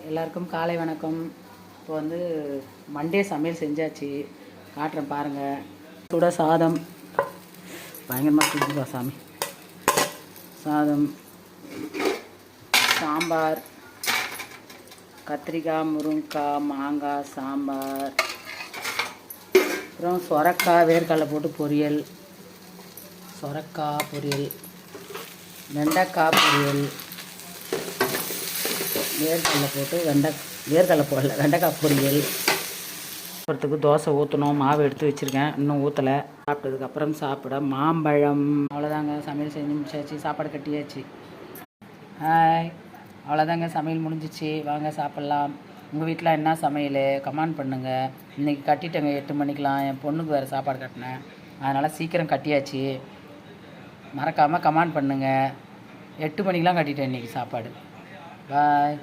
எல்லாருக்கும் காலை வணக்கம். இப்போ வந்து மண்டே சமையல் செஞ்சாச்சு, காட்டுறேன் பாருங்கள். சுட சாதம் பயங்கரமாக செஞ்சுப்பா சாமி. சாதம், சாம்பார், கத்திரிக்காய், முருங்கைக்காய், மாங்காய் சாம்பார், அப்புறம் சொரக்காய் வேர்க்கடலை போட்டு பொரியல், சொரக்காய் பொரியல், வெண்டைக்காய் பொரியல், வேர்க்கடலை போட்டு வேர்க்கடலை போடல வெண்டைக்காய் பொரியல். அப்புறத்துக்கு தோசை ஊற்றணும், மாவு எடுத்து வச்சுருக்கேன், இன்னும் ஊற்றலை. சாப்பிட்டதுக்கப்புறம் சாப்பிட மாம்பழம். அவ்வளோதாங்க, சமையல் செஞ்சு முடிச்சாச்சு, சாப்பாடு கட்டியாச்சு. ஹாய், அவ்வளோதாங்க, சமையல் முடிஞ்சிச்சு. வாங்க சாப்பிட்லாம். உங்கள் வீட்டில் என்ன சமையல் கமெண்ட் பண்ணுங்கள். இன்றைக்கி கட்டிட்டேங்க 8 மணிக்கெலாம். என் பொண்ணுக்கு வேறு சாப்பாடு கட்டினேன், அதனால் சீக்கிரம் கட்டியாச்சு. மறக்காமல் கமெண்ட் பண்ணுங்கள். 8 மணிக்கெலாம் கட்டிட்டேன் இன்றைக்கி சாப்பாடு. பாய்.